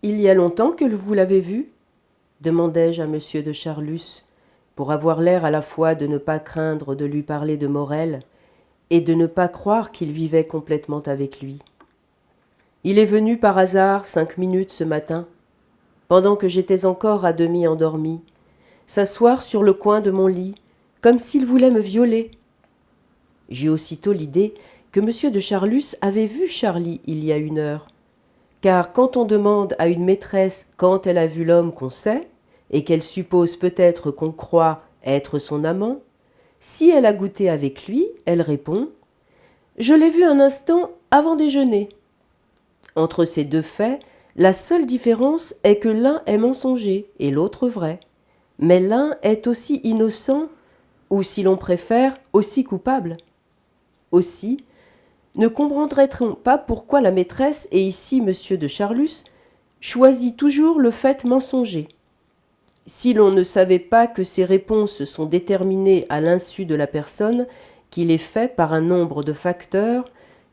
Il y a longtemps que vous l'avez vu ? Demandai-je à monsieur de Charlus, pour avoir l'air à la fois de ne pas craindre de lui parler de Morel et de ne pas croire qu'il vivait complètement avec lui. Il est venu par hasard 5 minutes ce matin, pendant que j'étais encore à demi endormi, s'asseoir sur le coin de mon lit, comme s'il voulait me violer. J'eus aussitôt l'idée que monsieur de Charlus avait vu Charlie il y a 1 heure, car quand on demande à une maîtresse quand elle a vu l'homme qu'on sait, et qu'elle suppose peut-être qu'on croit être son amant, si elle a goûté avec lui, elle répond « Je l'ai vu un instant avant déjeuner ». Entre ces 2 faits, la seule différence est que l'un est mensonger et l'autre vrai, mais l'un est aussi innocent, ou si l'on préfère, aussi coupable. Aussi, ne comprendrait-on pas pourquoi la maîtresse, et ici monsieur de Charlus, choisit toujours le fait mensonger. Si l'on ne savait pas que ces réponses sont déterminées à l'insu de la personne, qu'il est fait par un nombre de facteurs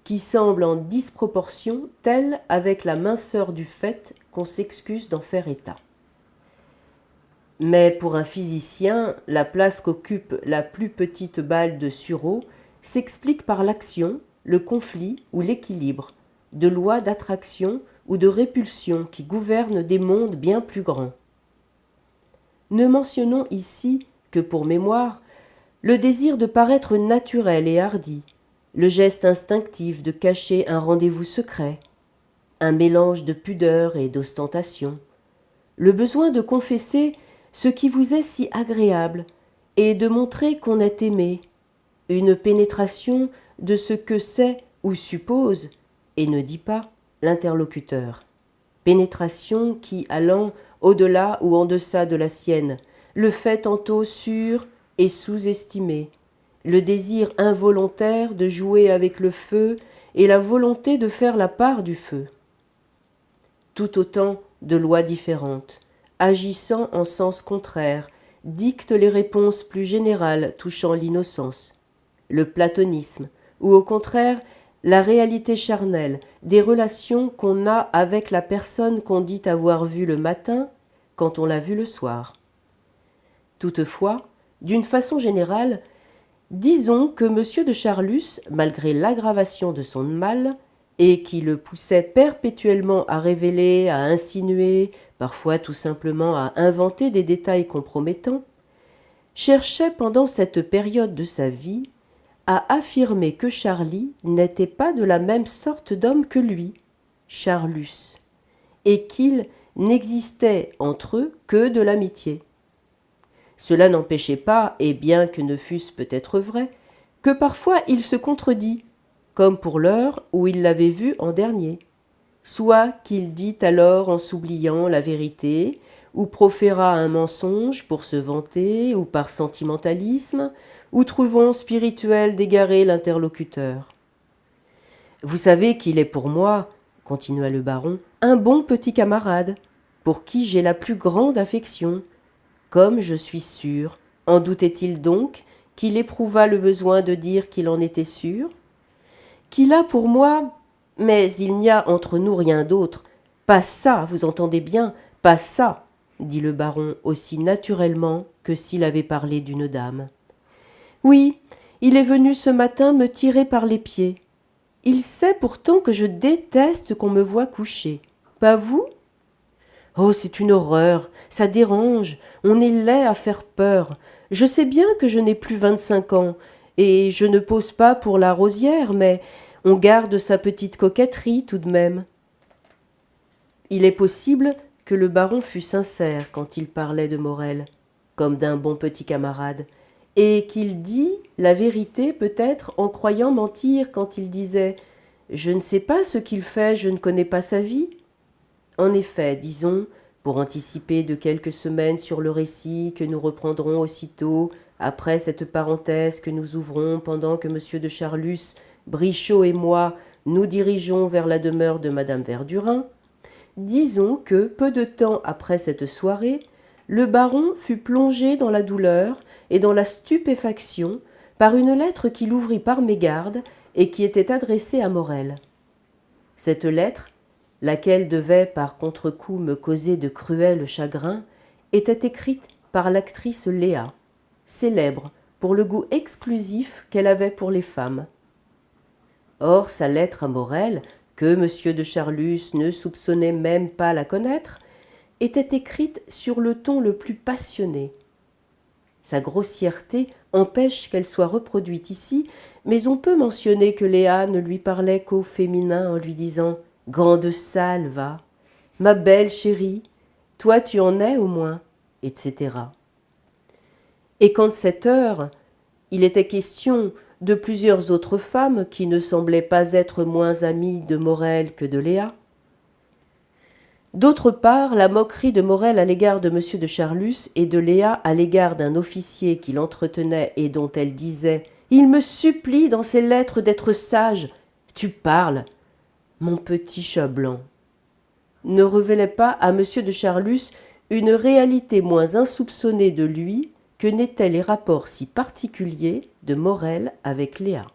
qui semblent en disproportion telle avec la minceur du fait qu'on s'excuse d'en faire état. Mais pour un physicien, la place qu'occupe la plus petite balle de sureau s'explique par l'action, le conflit ou l'équilibre, de lois d'attraction ou de répulsion qui gouvernent des mondes bien plus grands. Ne mentionnons ici que pour mémoire le désir de paraître naturel et hardi, le geste instinctif de cacher un rendez-vous secret, un mélange de pudeur et d'ostentation, le besoin de confesser ce qui vous est si agréable et de montrer qu'on est aimé, une pénétration de ce que sait ou suppose, et ne dit pas, l'interlocuteur. Pénétration qui, allant au-delà ou en deçà de la sienne, le fait tantôt sur et sous-estimé, le désir involontaire de jouer avec le feu et la volonté de faire la part du feu. Tout autant de lois différentes, agissant en sens contraire, dictent les réponses plus générales touchant l'innocence, le platonisme, ou au contraire la réalité charnelle des relations qu'on a avec la personne qu'on dit avoir vue le matin quand on l'a vue le soir. Toutefois, d'une façon générale, disons que M. de Charlus, malgré l'aggravation de son mal, et qui le poussait perpétuellement à révéler, à insinuer, parfois tout simplement à inventer des détails compromettants, cherchait pendant cette période de sa vie à affirmer que Charlie n'était pas de la même sorte d'homme que lui, Charlus, et qu'il n'existait entre eux que de l'amitié. Cela n'empêchait pas, et bien que ne fût-ce peut-être vrai, que parfois il se contredit, comme pour l'heure où il l'avait vu en dernier, soit qu'il dit alors en s'oubliant la vérité, ou proféra un mensonge pour se vanter, ou par sentimentalisme, ou trouvant spirituel d'égarer l'interlocuteur. « Vous savez qu'il est pour moi, continua le baron, un bon petit camarade, pour qui j'ai la plus grande affection, comme je suis sûr, en doutait-il donc, qu'il éprouva le besoin de dire qu'il en était sûr, qu'il a pour moi, mais il n'y a entre nous rien d'autre, pas ça, vous entendez bien, pas ça, dit le baron aussi naturellement que s'il avait parlé d'une dame. Oui, il est venu ce matin me tirer par les pieds. Il sait pourtant que je déteste qu'on me voie coucher. Pas vous ? Oh, c'est une horreur, ça dérange, on est laid à faire peur. Je sais bien que je n'ai plus 25 ans, et je ne pose pas pour la rosière, mais on garde sa petite coquetterie tout de même. Il est possible que le baron fût sincère quand il parlait de Morel, comme d'un bon petit camarade, et qu'il dit la vérité peut-être en croyant mentir quand il disait « Je ne sais pas ce qu'il fait, je ne connais pas sa vie ». En effet, disons, pour anticiper de quelques semaines sur le récit que nous reprendrons aussitôt après cette parenthèse que nous ouvrons pendant que M. de Charlus, Brichot et moi nous dirigeons vers la demeure de Madame Verdurin, disons que, peu de temps après cette soirée, le baron fut plongé dans la douleur et dans la stupéfaction par une lettre qu'il ouvrit par mégarde et qui était adressée à Morel. Cette lettre, laquelle devait par contre-coup me causer de cruels chagrins, était écrite par l'actrice Léa, célèbre pour le goût exclusif qu'elle avait pour les femmes. Or, sa lettre à Morel, que M. de Charlus ne soupçonnait même pas la connaître, était écrite sur le ton le plus passionné. Sa grossièreté empêche qu'elle soit reproduite ici, mais on peut mentionner que Léa ne lui parlait qu'au féminin en lui disant « Grande salle, va, ma belle chérie, toi tu en es au moins », etc. Et qu'en cette heure, il était question de plusieurs autres femmes qui ne semblaient pas être moins amies de Morel que de Léa. D'autre part, la moquerie de Morel à l'égard de M. de Charlus et de Léa à l'égard d'un officier qui l'entretenait et dont elle disait « Il me supplie dans ses lettres d'être sage. Tu parles, mon petit chat blanc », ne révélait pas à M. de Charlus une réalité moins insoupçonnée de lui que n'étaient les rapports si particuliers de Morel avec Léa.